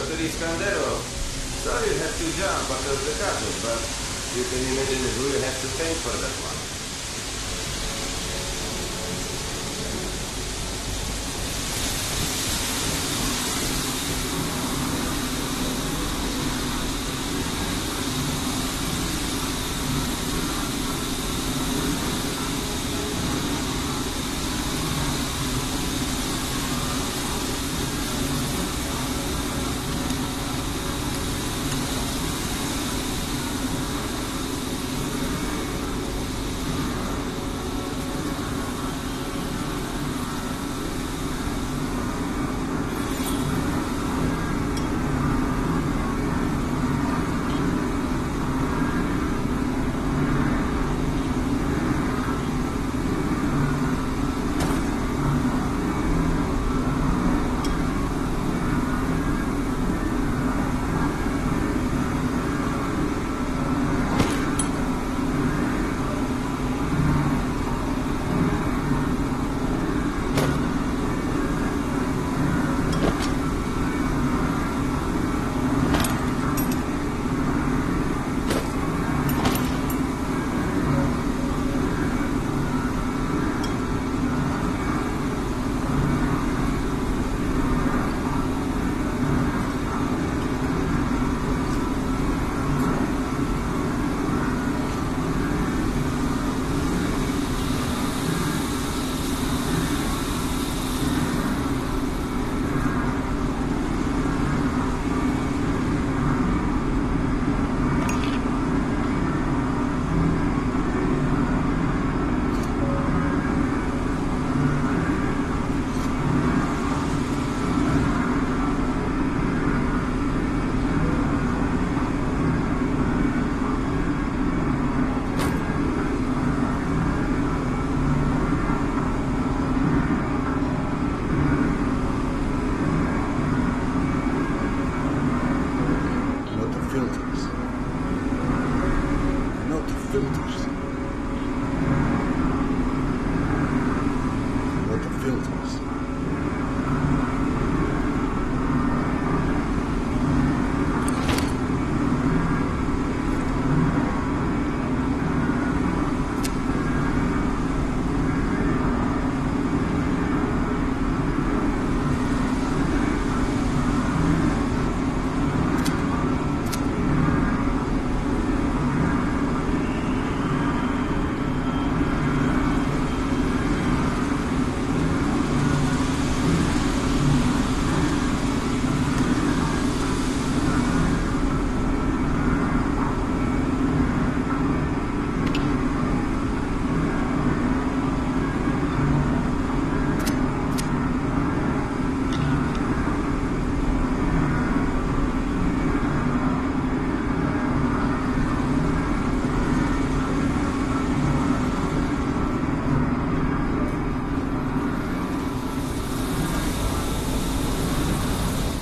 Dr. Iskandero, sorry you have to jump across the carpet, but you can imagine who you have to thank for that one.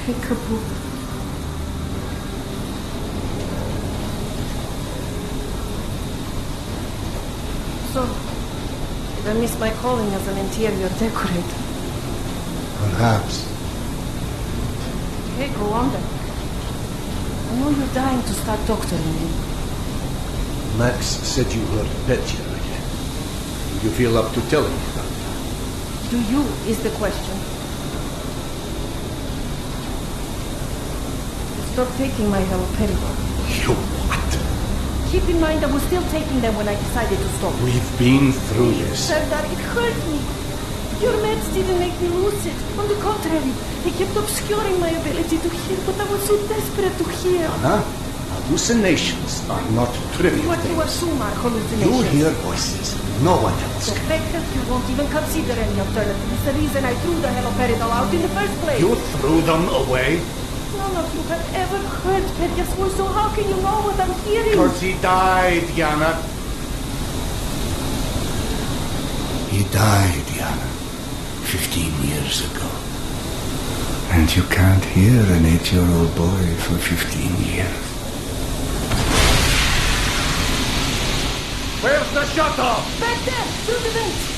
Peekaboo. So, did I miss my calling as an interior decorator? Perhaps. Okay, go on then. I know you're dying to start doctoring me. Max said you were better again. Do you feel up to telling me about that? Do you, is the question. Stop taking my haloperidol. You what? Keep in mind I was still taking them when I decided to stop. We've been through this. Serdar, it hurt me. Your meds didn't make me lucid. On the contrary, they kept obscuring my ability to hear, but I was so desperate to hear. Anna, hallucinations are not trivial What do you things. assume are hallucinations? You hear voices. No one else The can. fact that you won't even consider any alternative is the reason I threw the haloperidol out in the first place. You threw them away? None of you have ever heard Perya's voice, so how can you know what I'm hearing? Because he died, Yana. He died, Yana. 15 years ago. And you can't hear an 8-year-old boy for 15 years. Where's the shuttle? Back there, through the vent.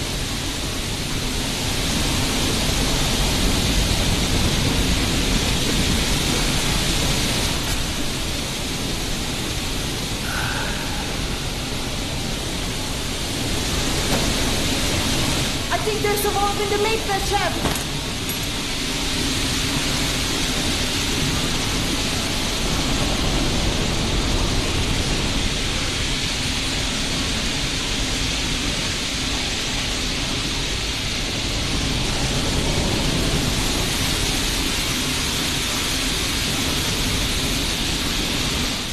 maintenance shaft!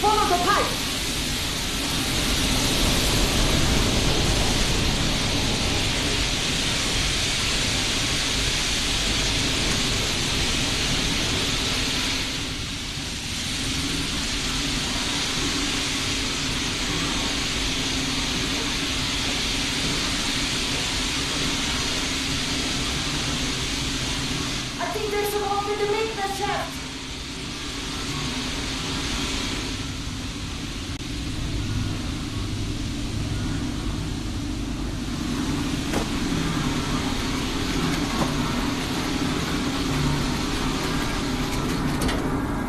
Follow the pipe! I think there's a hole in the maintenance shaft!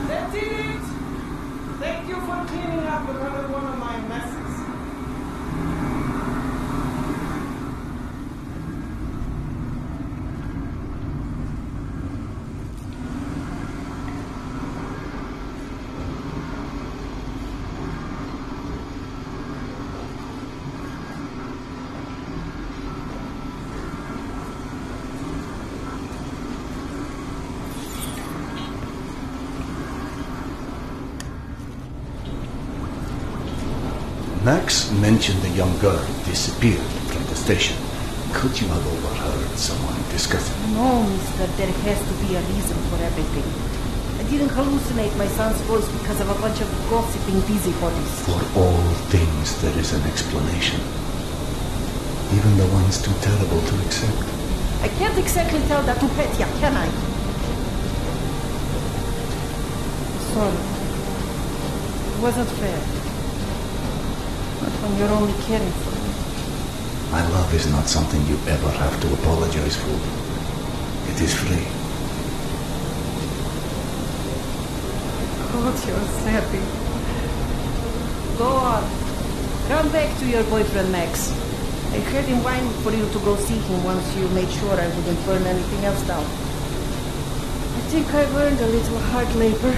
That did it! Thank you for cleaning up another one of my messes. Max mentioned the young girl disappeared from the station. Could you have overheard someone discussing? No, mister, there has to be a reason for everything. I didn't hallucinate my son's voice because of a bunch of gossiping busybodies. For all things there is an explanation. Even the ones too terrible to accept. I can't exactly tell that to Petya, can I? Sorry. It wasn't fair. Not when you're only caring for me. My love is not something you ever have to apologize for. It is free. God, you're sappy. Go on. Run back to your boyfriend, Max. I heard him whining for you to go see him once you made sure I wouldn't burn anything else down. I think I've earned a little hard labor.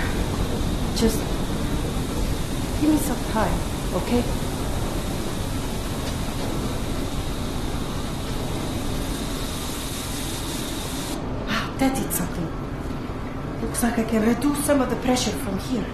Just give me some time, okay? That did something. Looks like I can reduce some of the pressure from here.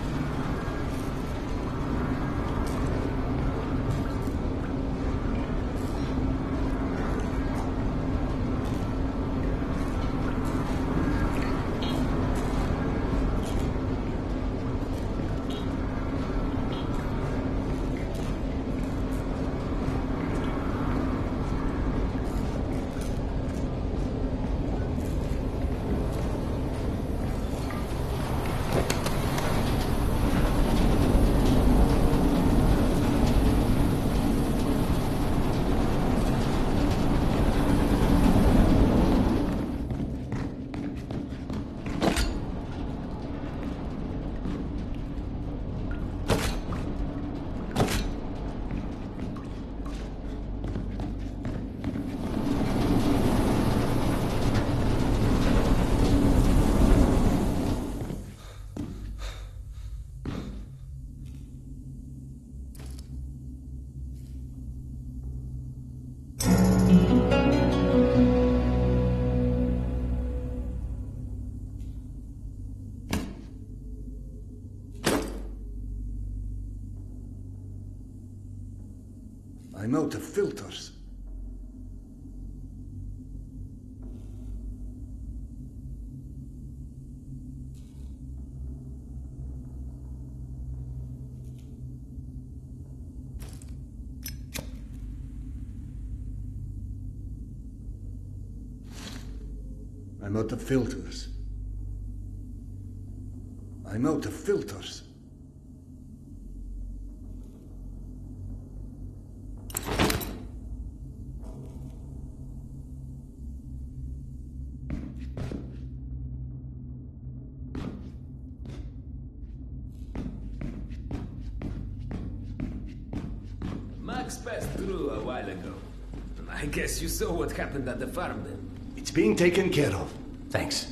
I'm out of filters. I'm out of filters. I'm out of filters. Max passed through a while ago. I guess you saw what happened at the farm then. It's being taken care of. Thanks.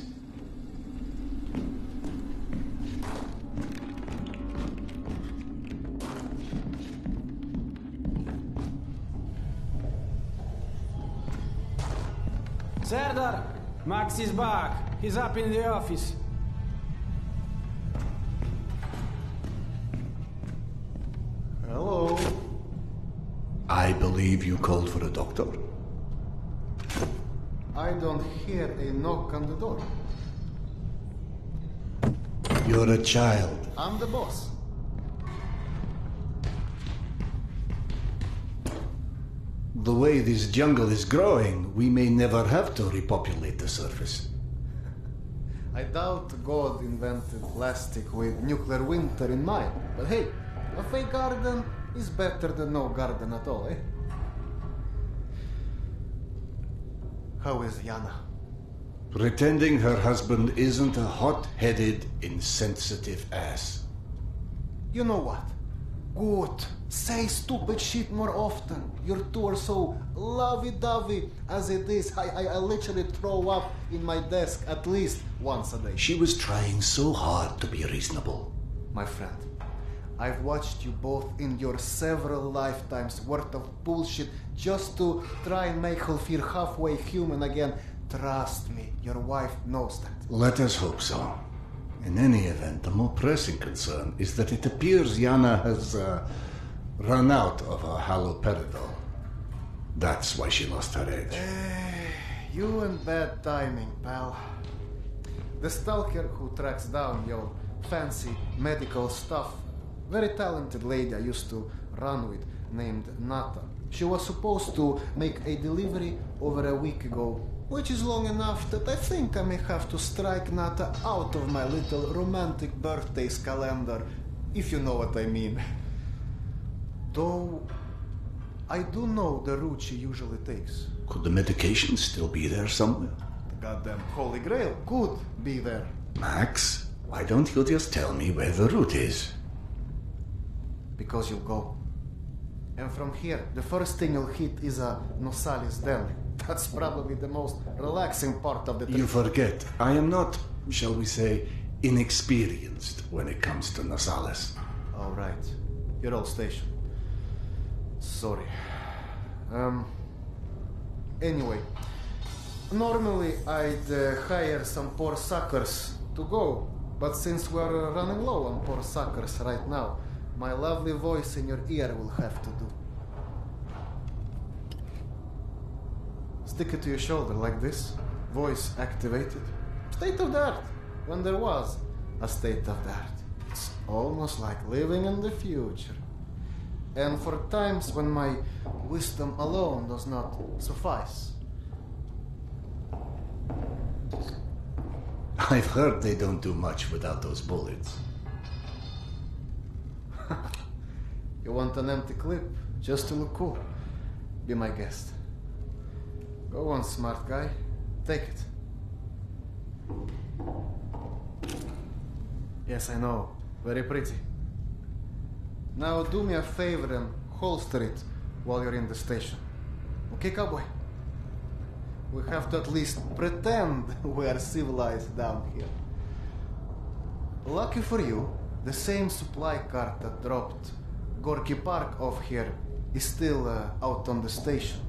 Serdar, Max is back. He's up in the office. Hello. I believe you called for a doctor. I don't hear a knock on the door. You're a child. I'm the boss. The way this jungle is growing, we may never have to repopulate the surface. I doubt God invented plastic with nuclear winter in mind. But hey, a fake garden is better than no garden at all, eh? How is Yana? Pretending her husband isn't a hot-headed, insensitive ass. You know what? Good. Say stupid shit more often. Your two are so lovey-dovey as it is. I literally throw up in my desk at least once a day. She was trying so hard to be reasonable. My friend, I've watched you both endure several lifetimes worth of bullshit just to try and make her feel halfway human again. Trust me, your wife knows that. Let us hope so. In any event, the more pressing concern is that it appears Yana has run out of her haloperidol. That's why she lost her edge. You and bad timing, pal. The stalker who tracks down your fancy medical stuff, very talented lady I used to run with named Nata. She was supposed to make a delivery over a week ago, which is long enough that I think I may have to strike Nata out of my little romantic birthdays calendar, if you know what I mean. Though, I do know the route she usually takes. Could the medication still be there somewhere? The goddamn Holy Grail could be there. Max, why don't you just tell me where the route is? Because you'll go. And from here, the first thing you'll hit is a Nosalis Deli. That's probably the most relaxing part of the trip. You forget, I am not, shall we say, inexperienced when it comes to Nosalis. All right. You're all stationed. Sorry. Anyway. Normally, I'd hire some poor suckers to go. But since we're running low on poor suckers right now, my lovely voice in your ear will have to do. Stick it to your shoulder like this. Voice activated. State of the art. When there was a state of the art. It's almost like living in the future. And for times when my wisdom alone does not suffice. I've heard they don't do much without those bullets. You want an empty clip just to look cool? Be my guest. Go on, smart guy. Take it. Yes, I know. Very pretty. Now do me a favor and holster it while you're in the station. Okay, cowboy? We have to at least pretend we are civilized down here. Lucky for you, the same supply cart that dropped Gorky Park off here is still out on the station.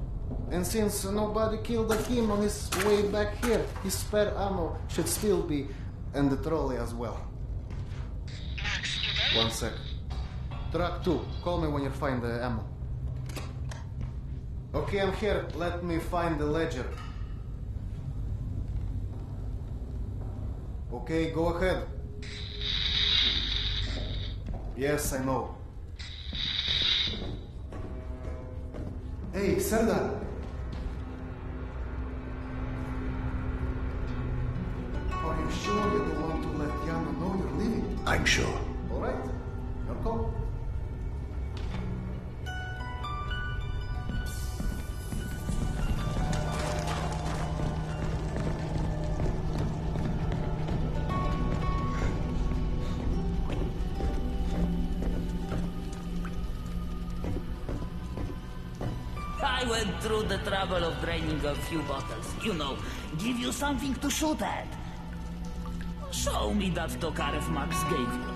And since nobody killed him on his way back here, his spare ammo should still be in the trolley as well. 1 sec. Truck 2, call me when you find the ammo. Okay, I'm here. Let me find the ledger. Okay, go ahead. Yes, I know. Hey, Serdar. Are you sure you don't want to let Yana know you're leaving? I'm sure. All right, your call. I went through the trouble of draining a few bottles. You know, give you something to shoot at. Show me that Tokarev Max gave you.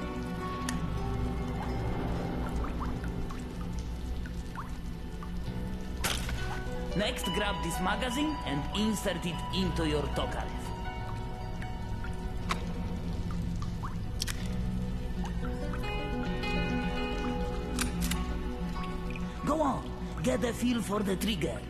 Next, grab this magazine and insert it into your Tokarev. Go on, get a feel for the trigger.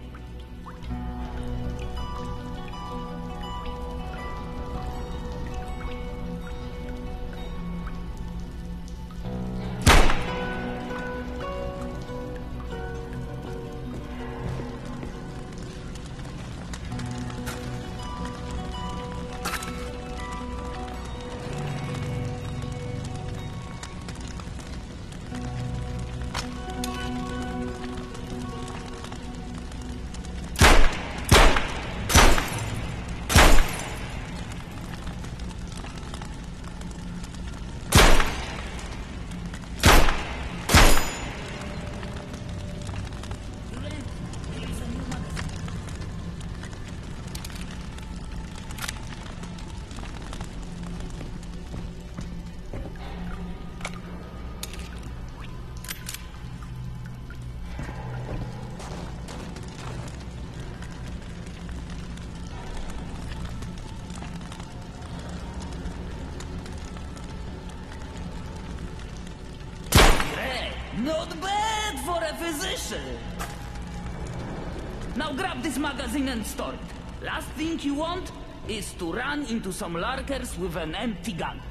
Not bad for a physician! Now grab this magazine and store it. Last thing you want is to run into some lurkers with an empty gun.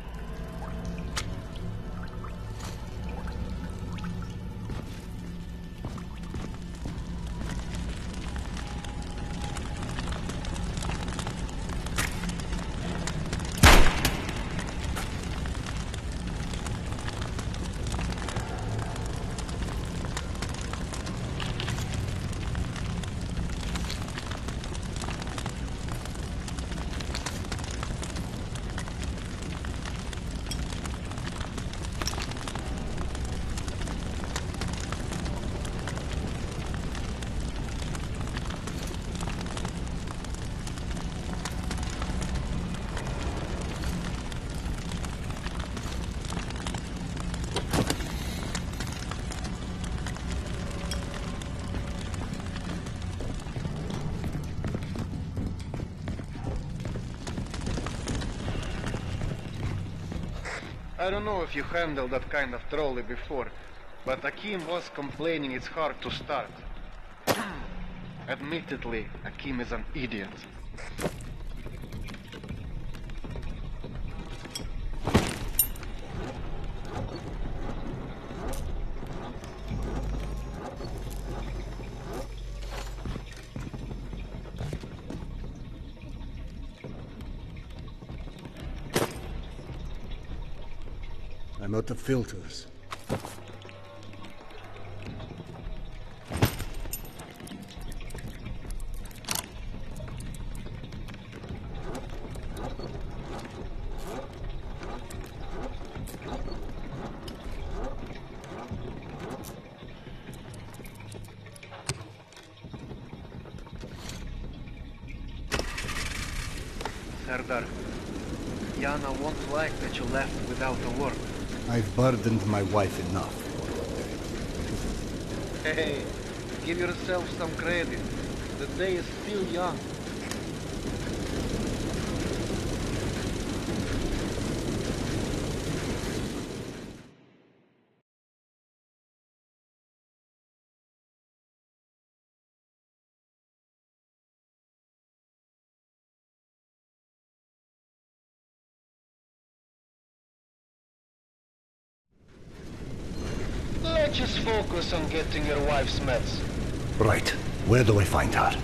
I don't know if you handled that kind of trolley before, but Akim was complaining it's hard to start. Admittedly, Akim is an idiot. I'm out of filters. Serdar, Yana won't like that you left without a word. I've burdened my wife enough. Hey, give yourself some credit. The day is still young. Let's just focus on getting your wife's meds. Right. Where do I find her?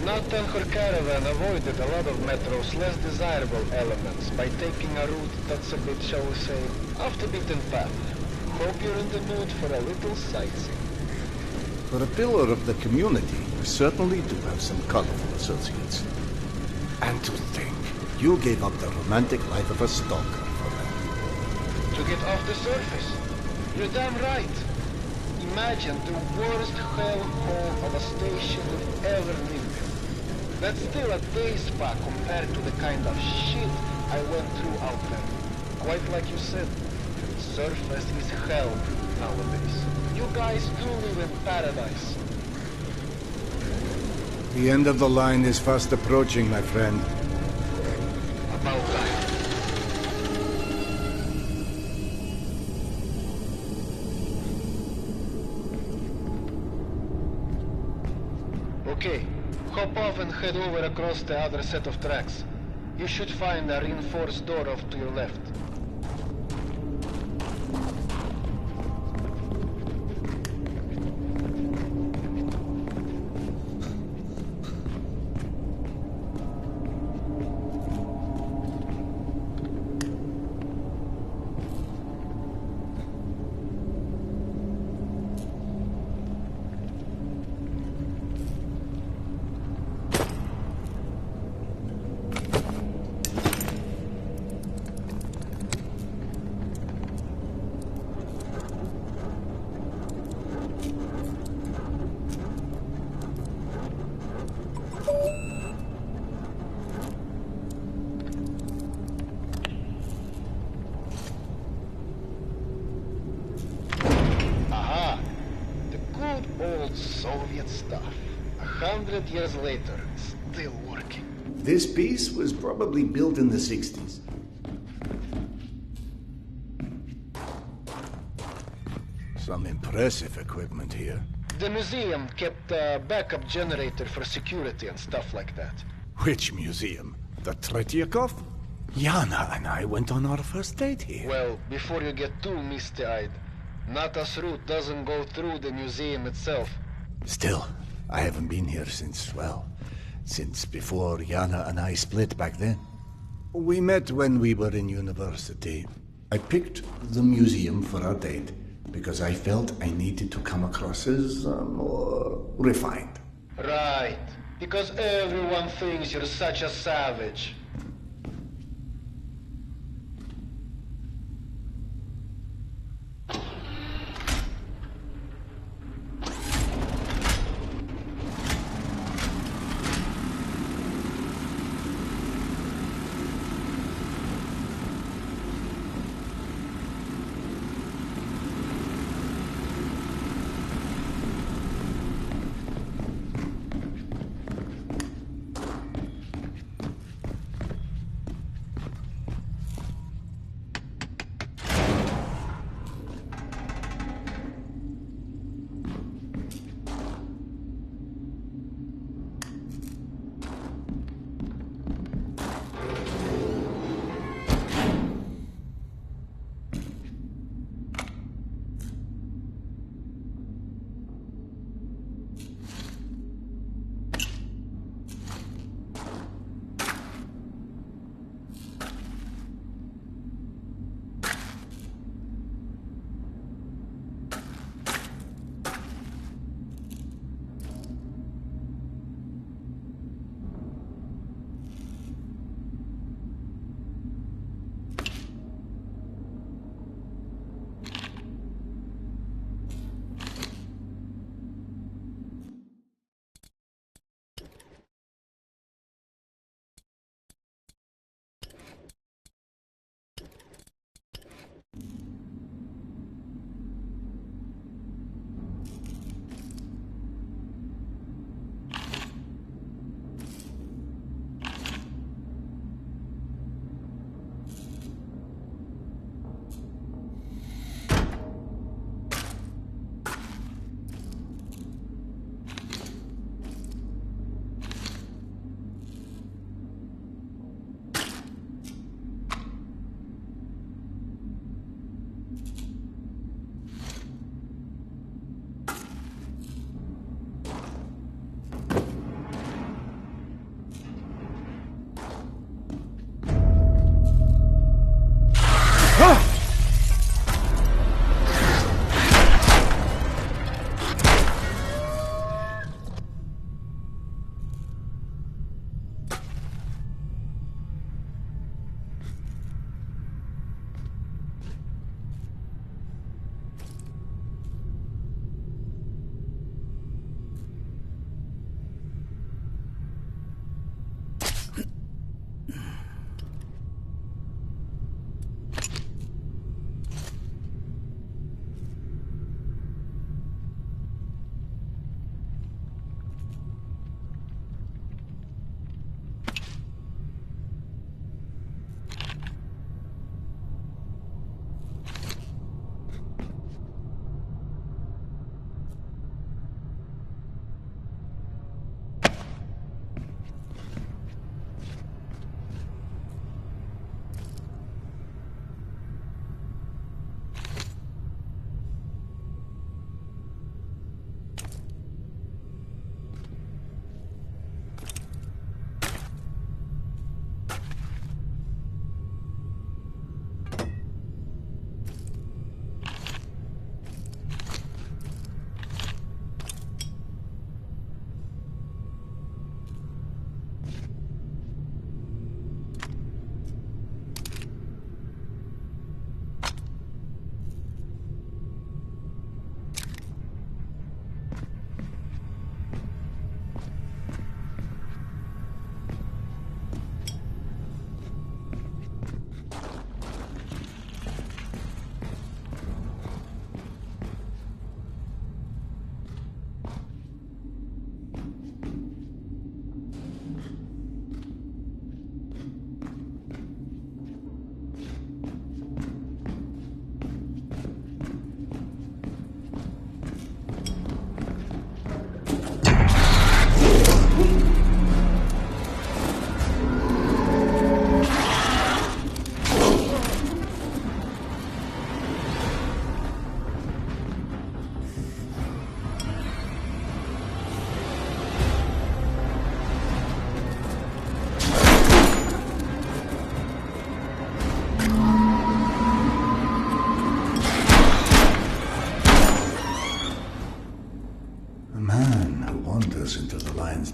Not on her caravan avoided a lot of Metro's less desirable elements by taking a route that's a bit, shall we say, off the beaten path. Hope you're in the mood for a little sightseeing. For a pillar of the community, you certainly do have some colorful associates. And to think, you gave up the romantic life of a stalker for them. To get off the surface. You're damn right. Imagine the worst hellhole of a station you've ever lived in. That's still a day spa compared to the kind of shit I went through out there. Quite like you said, surface is hell nowadays. You guys do live in paradise. The end of the line is fast approaching, my friend. About time. Okay, hop off and head over across the other set of tracks. You should find a reinforced door off to your left. Old Soviet stuff. 100 years later, still working. This piece was probably built in the 60s. Some impressive equipment here. The museum kept a backup generator for security and stuff like that. Which museum? The Tretyakov? Yana and I went on our first date here. Well, before you get too misty-eyed, Nata's route doesn't go through the museum itself. Still, I haven't been here since, well, since before Yana and I split back then. We met when we were in university. I picked the museum for our date because I felt I needed to come across as more refined. Right, because everyone thinks you're such a savage.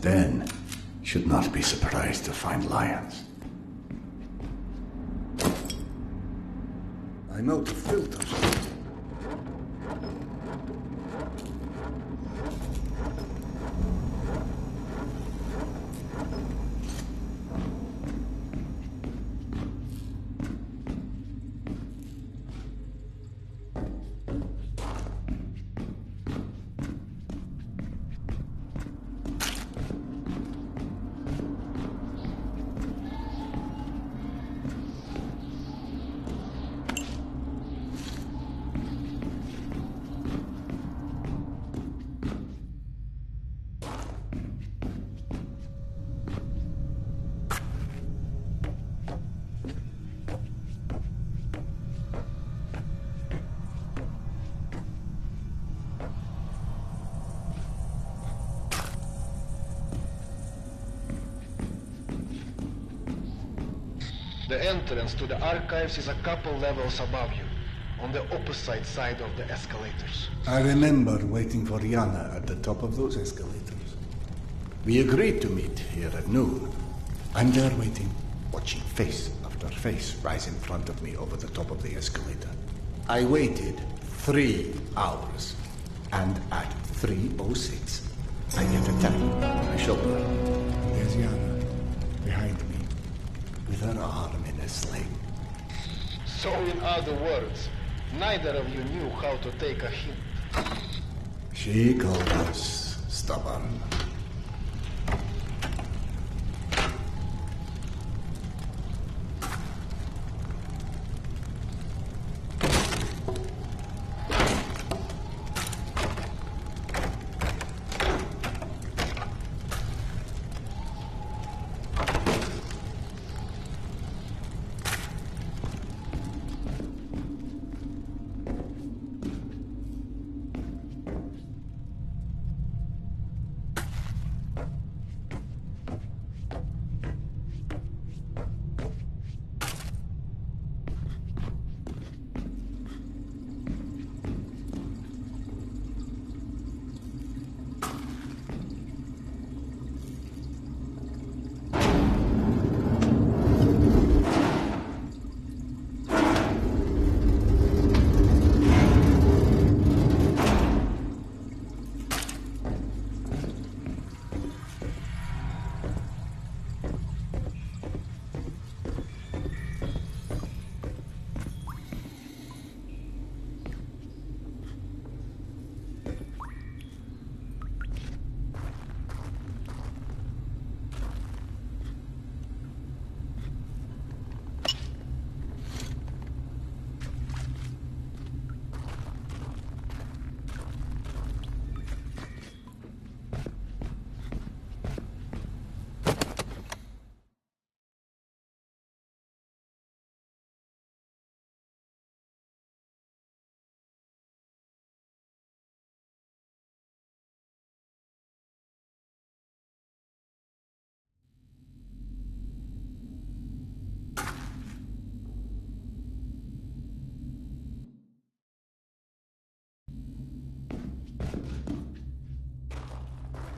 Lion's Den. Should not be surprised to find lions. I'm out of filters. The entrance to the archives is a couple levels above you, on the opposite side of the escalators. I remember waiting for Yana at the top of those escalators. We agreed to meet here at noon. I'm there waiting, watching face after face rise in front of me over the top of the escalator. I waited 3 hours, and at 3:06, I get a tap on my shoulder. There's Yana, behind me, with her arm in a sling. So in other words, neither of you knew how to take a hint. She called us stubborn.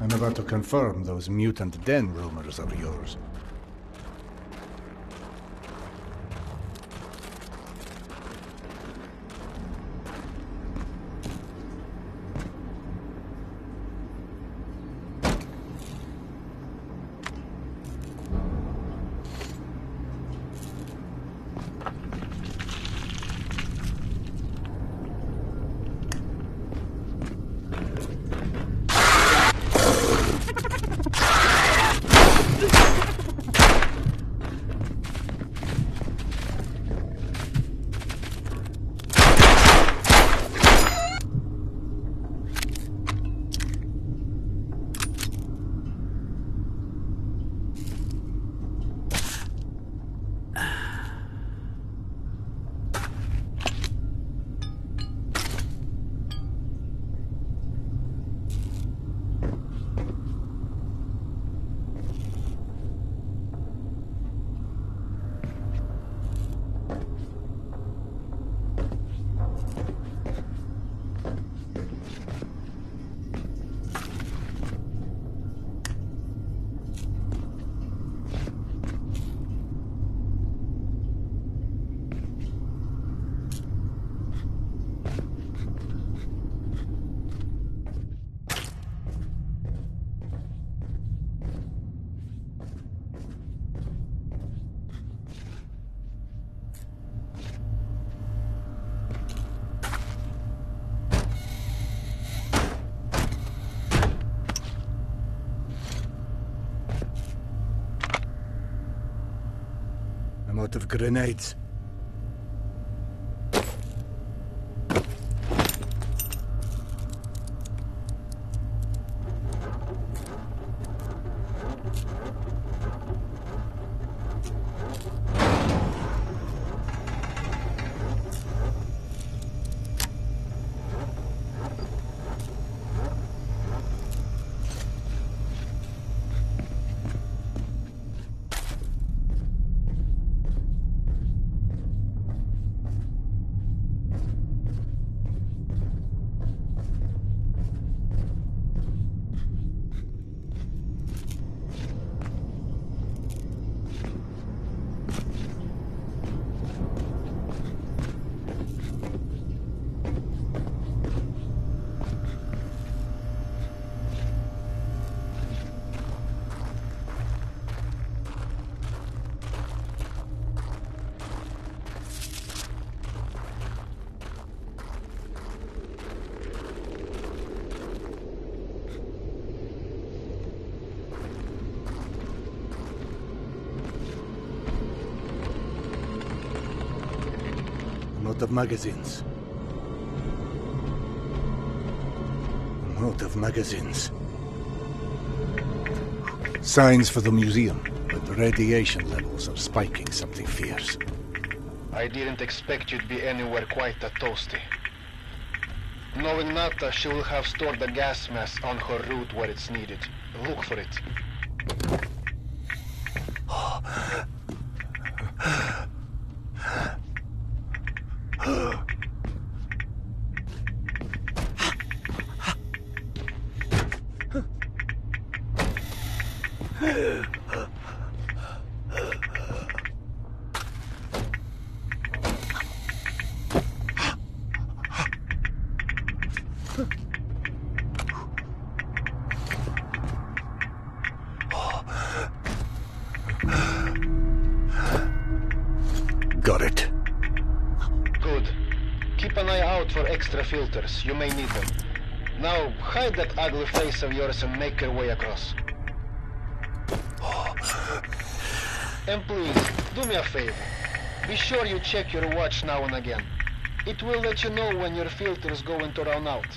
I'm about to confirm those mutant den rumors of yours. out of grenades. Out of magazines. I'm out of magazines. Signs for the museum, but the radiation levels are spiking something fierce. I didn't expect you'd be anywhere quite that toasty. Knowing Nata, she will have stored the gas mask on her route where it's needed. Look for it. Got it. Good. Keep an eye out for extra filters. You may need them. Now, hide that ugly face of yours and make your way across. And please, do me a favor. Be sure you check your watch now and again. It will let you know when your filter's going to run out.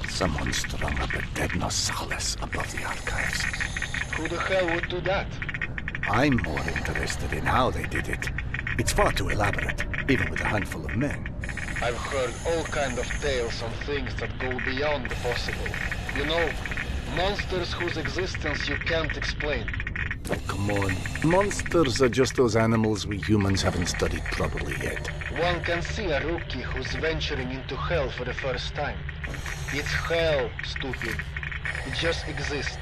Someone strung up a dead Nosalis above the archives. Who the hell would do that? I'm more interested in how they did it. It's far too elaborate, even with a handful of men. I've heard all kind of tales on things that go beyond the possible. You know, monsters whose existence you can't explain. Oh, come on. Monsters are just those animals we humans haven't studied properly yet. One can see a rookie who's venturing into hell for the first time. It's hell, stupid. It just exists.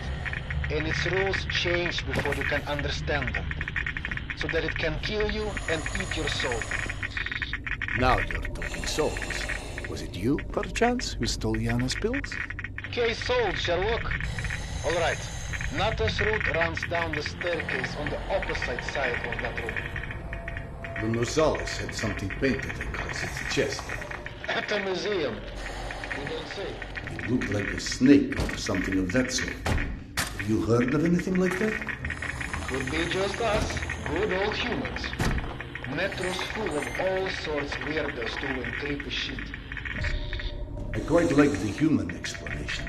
And its rules change before you can understand them. So that it can kill you and eat your soul. Now you're talking souls. Was it you, perchance, who stole Yana's pills? Case solved, Sherlock. All right. Nata's route runs down the staircase on the opposite side of that room. The Nosalis had something painted across its chest. At a museum. You don't say. It looked like a snake or something of that sort. Have you heard of anything like that? Could be just us, good old humans. Metro's full of all sorts weirdos doing creepy shit. I quite like the human explanation.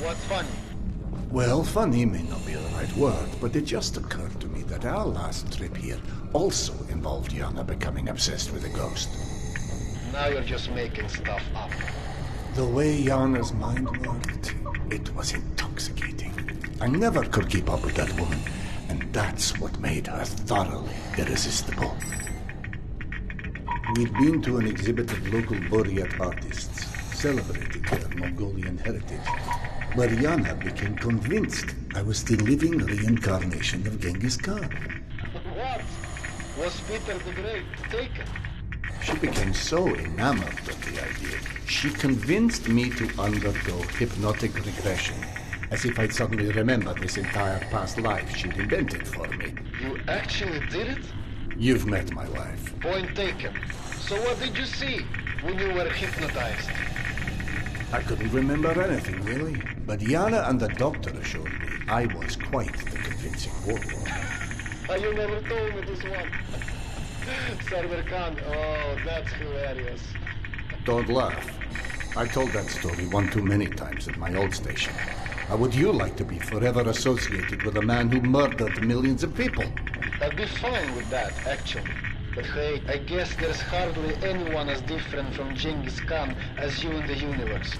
What's funny? Well, funny may not be the right word, but it just occurred to me that our last trip here also involved Yana becoming obsessed with a ghost. Now you're just making stuff up. The way Yana's mind worked, it was intoxicating. I never could keep up with that woman, and that's what made her thoroughly irresistible. We'd been to an exhibit of local Buryat artists, celebrating their Mongolian heritage, where Yana became convinced I was the living reincarnation of Genghis Khan. What? Was Peter the Great taken? She became so enamored of the idea, she convinced me to undergo hypnotic regression, as if I'd suddenly remembered this entire past life she'd invented for me. You actually did it? You've met my wife. Point taken. So what did you see when you were hypnotized? I couldn't remember anything, really. But Yana and the doctor assured me I was quite the convincing warlord. You never told me this one. Server Khan, oh, that's hilarious. Don't laugh. I told that story one too many times at my old station. How would you like to be forever associated with a man who murdered millions of people? I'd be fine with that, actually. But hey, I guess there's hardly anyone as different from Genghis Khan as you in the universe.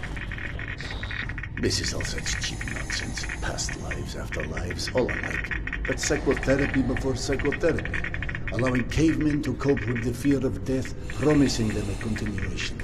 This is all such cheap nonsense. Past lives, afterlives, all alike. But psychotherapy before psychotherapy. Allowing cavemen to cope with the fear of death, promising them a continuation.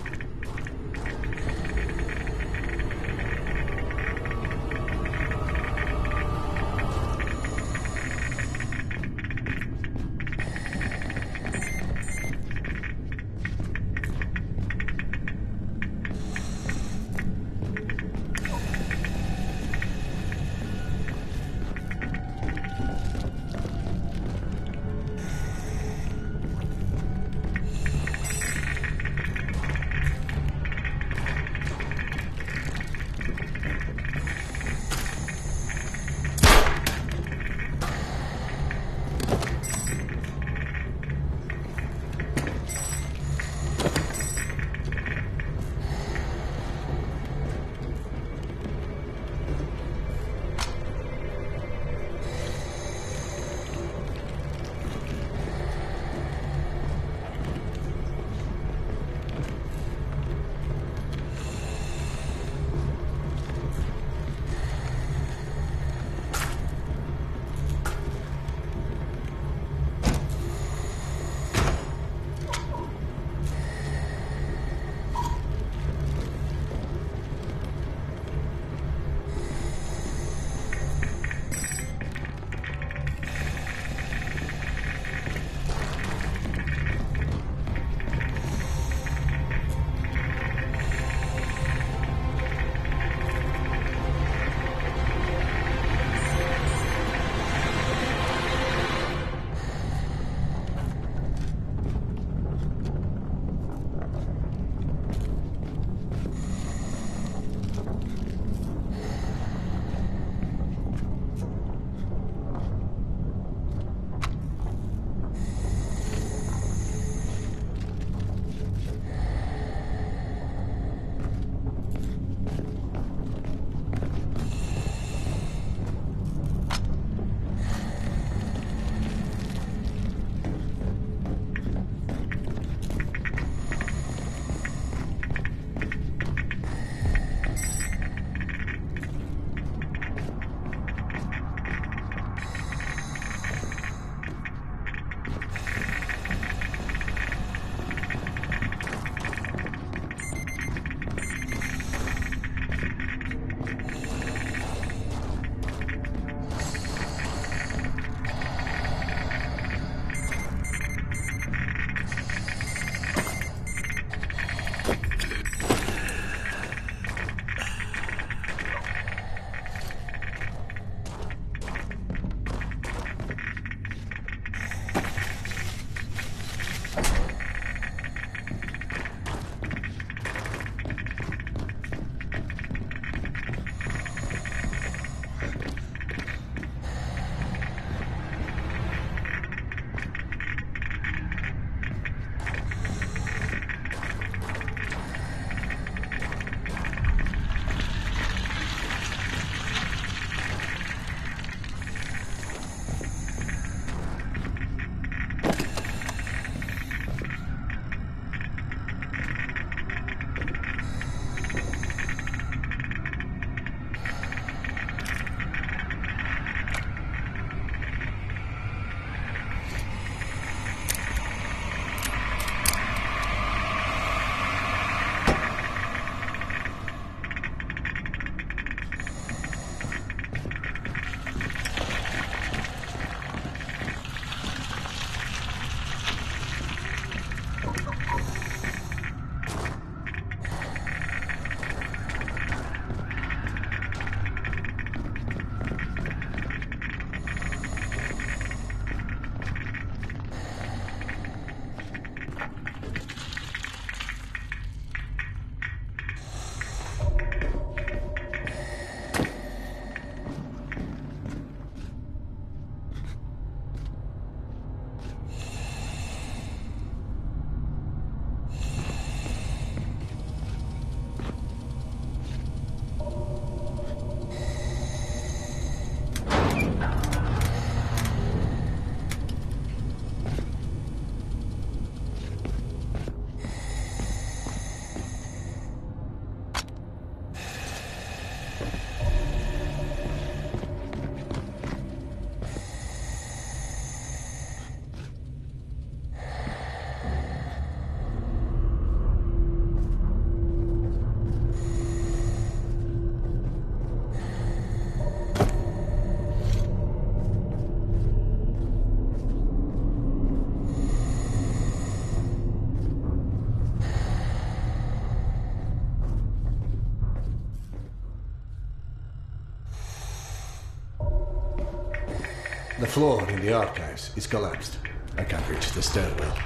floor in the archives is collapsed. I can't reach the stairwell.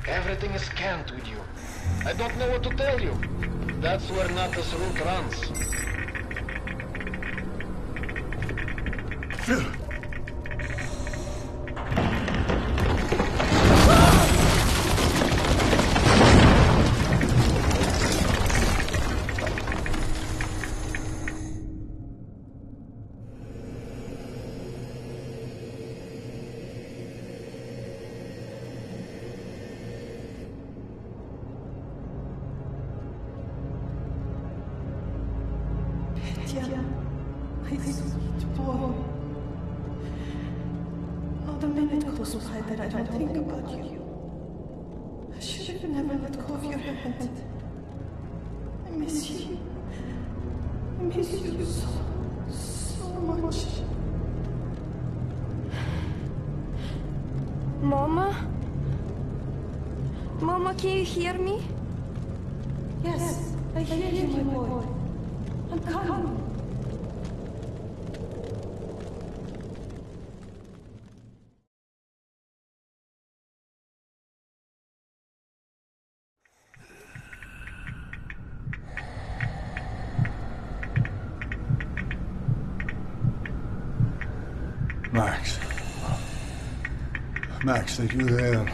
Everything is scanned with you. I don't know what to tell you. That's where Nata's route runs. My sweet boy. Not a minute goes by that I don't think about you. I should have never let go of your hand. I miss you. I miss you so much. Mama? Mama, can you hear me? Yes, I hear you, my boy. I'm coming. Max. Max, are you there?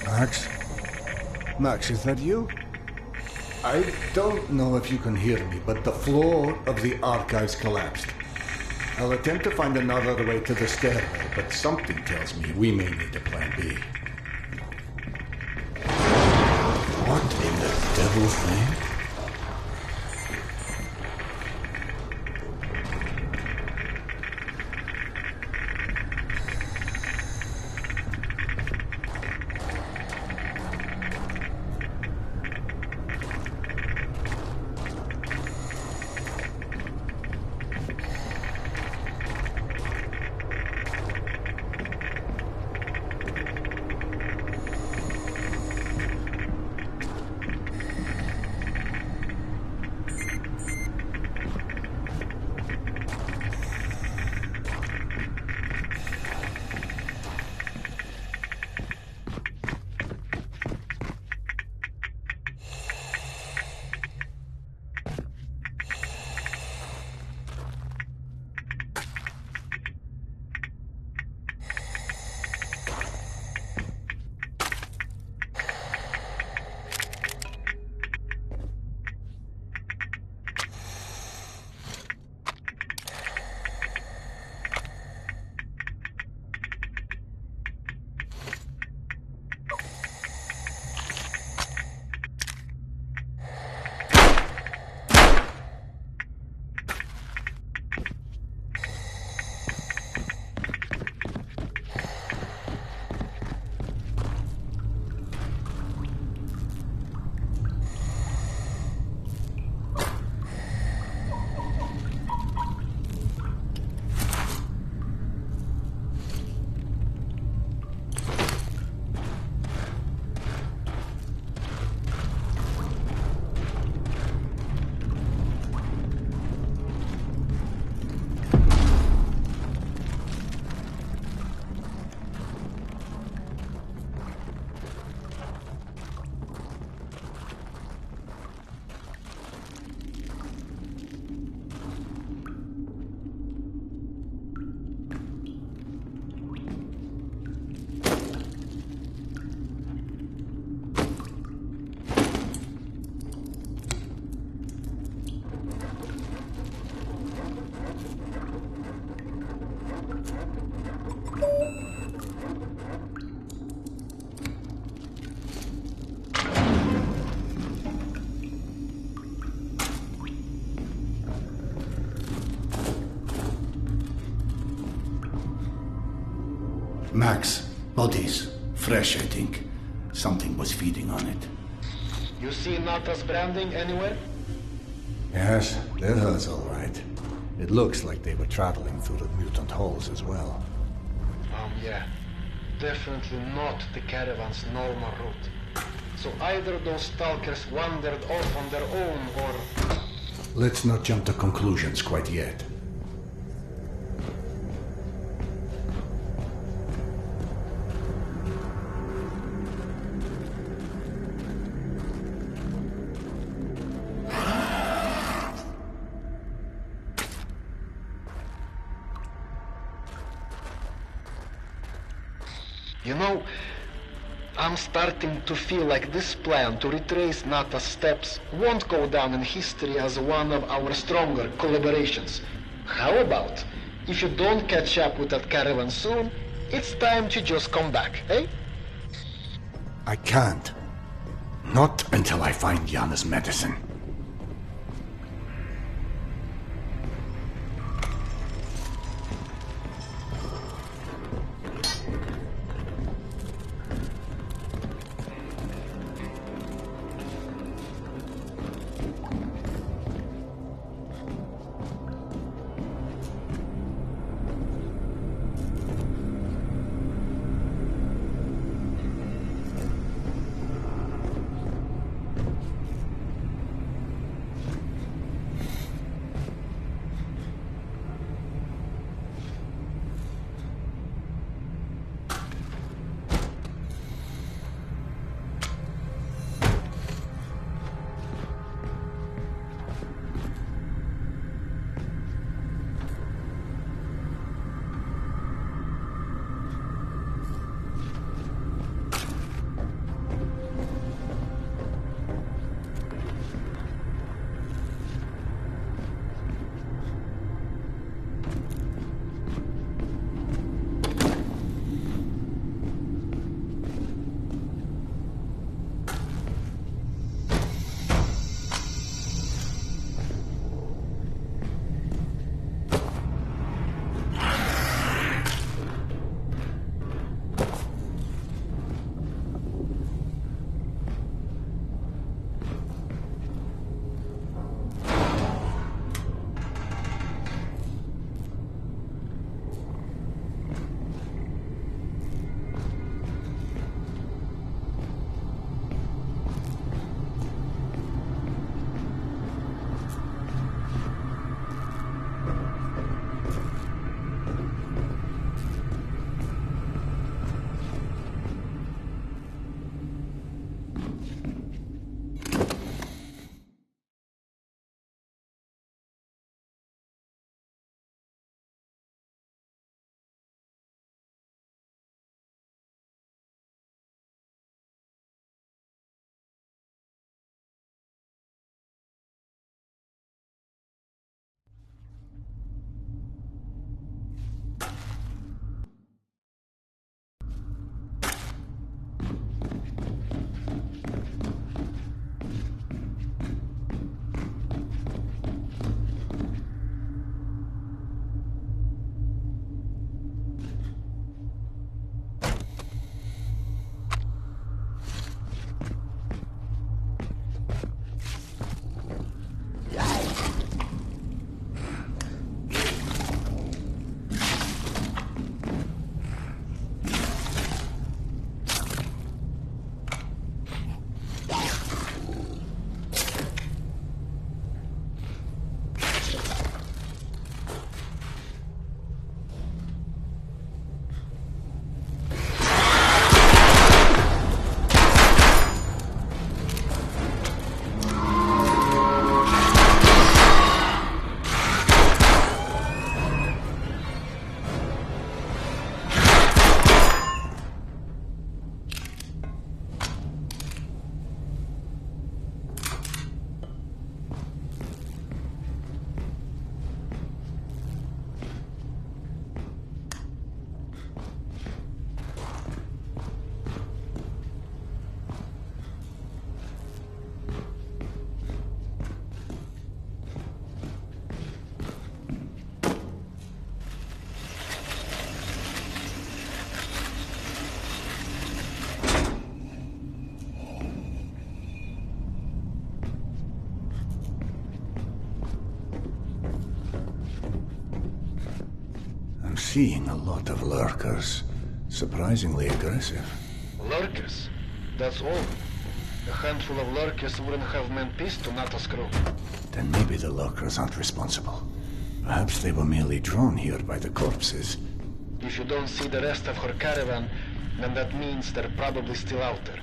Max? Max, is that you? I don't know if you can hear me, but the floor of the archives collapsed. I'll attempt to find another way to the stairwell, but something tells me we may need a plan B. What in the devil's name? Max, bodies. Fresh, I think. Something was feeding on it. You see Nata's branding anywhere? Yes, they're hers all right. It looks like they were traveling through the mutant halls as well. Yeah. Definitely not the caravan's normal route. So either those stalkers wandered off on their own, or... Let's not jump to conclusions quite yet. You know, I'm starting to feel like this plan to retrace Nata's steps won't go down in history as one of our stronger collaborations. How about, if you don't catch up with that caravan soon, it's time to just come back, eh? I can't. Not until I find Yana's medicine. seeing a lot of lurkers. Surprisingly aggressive. Lurkers? That's all. A handful of lurkers wouldn't have meant peace to Natas crew. Then maybe the lurkers aren't responsible. Perhaps they were merely drawn here by the corpses. If you don't see the rest of her caravan, then that means they're probably still out there.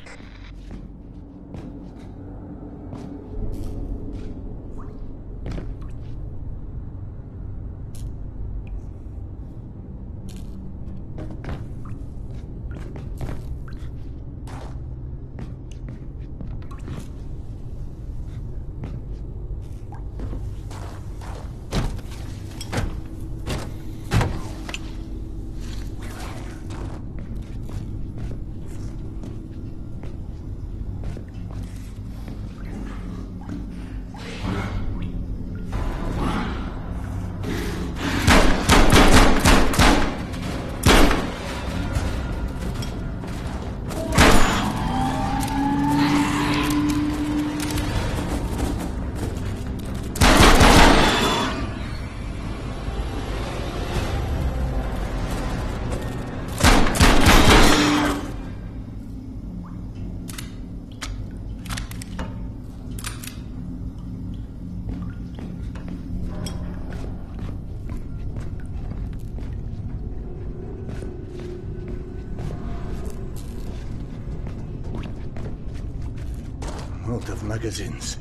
Out of magazines.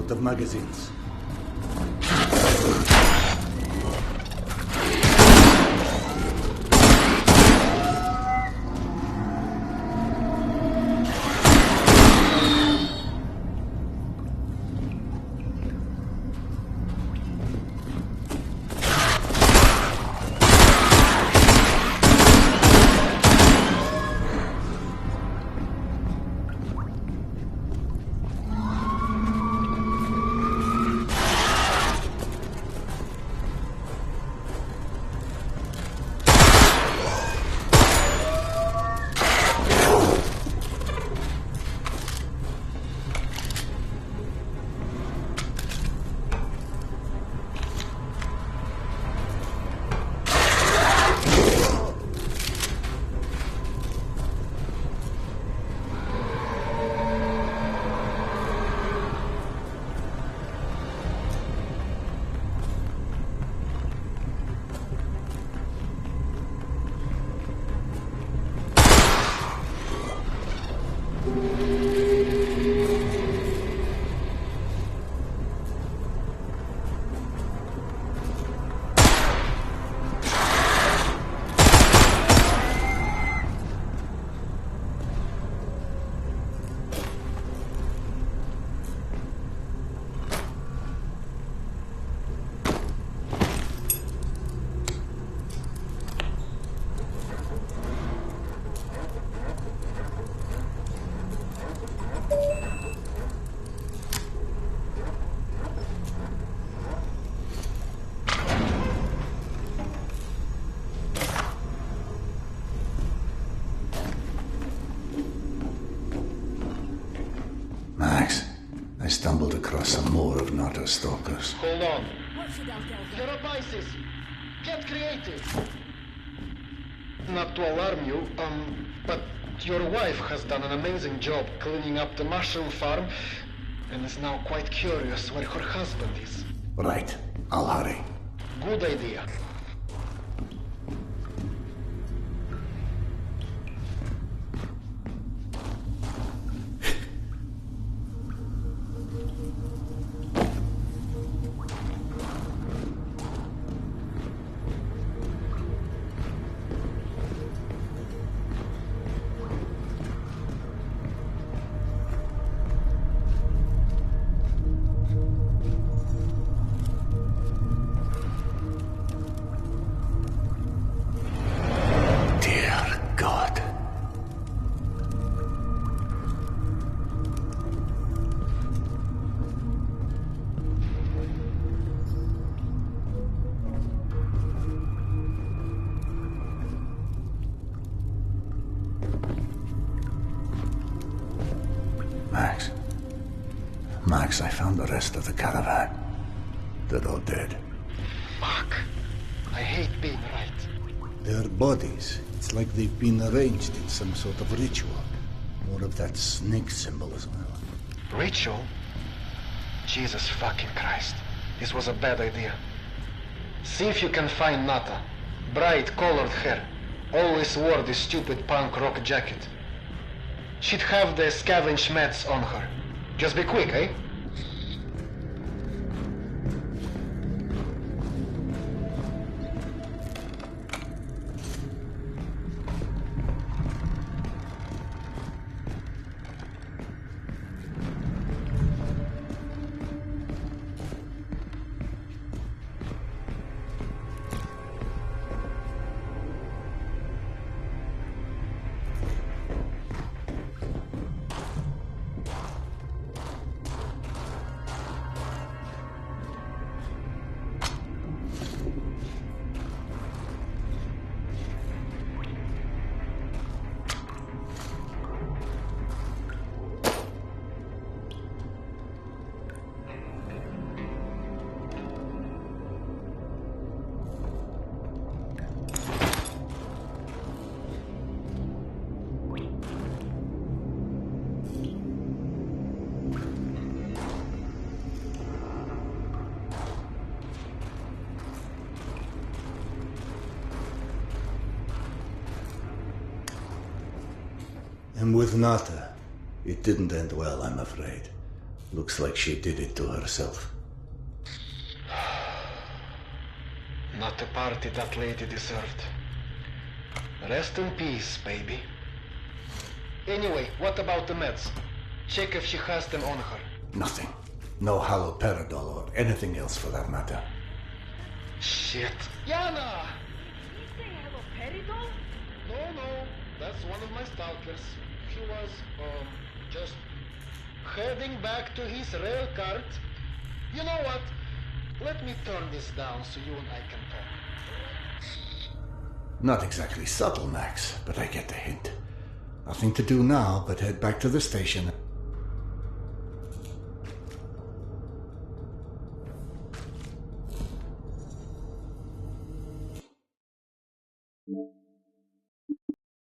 out of magazines. Max, I stumbled across some more of Nato's stalkers. Hold on. Your advices. Get creative. Not to alarm you, but your wife has done an amazing job cleaning up the mushroom farm and is now quite curious where her husband is. Right, I'll hurry. Good idea. Max, I found the rest of the caravan. They're all dead. Fuck. I hate being right. Their bodies, it's like they've been arranged in some sort of ritual. More of that snake symbolism. Ritual? Jesus fucking Christ. This was a bad idea. See if you can find Nata. Bright colored hair. Always wore this stupid punk rock jacket. She'd have the scavenge meds on her. Just be quick, eh? And with Nata, it didn't end well, I'm afraid. Looks like she did it to herself. Not the party that lady deserved. Rest in peace, baby. Anyway, what about the meds? Check if she has them on her. Nothing. No haloperidol or anything else for that matter. Shit. Yana! No, that's one of my stalkers. He was, just heading back to his rail cart. You know what? Let me turn this down so you and I can talk. Not exactly subtle, Max, but I get the hint. Nothing to do now but head back to the station. you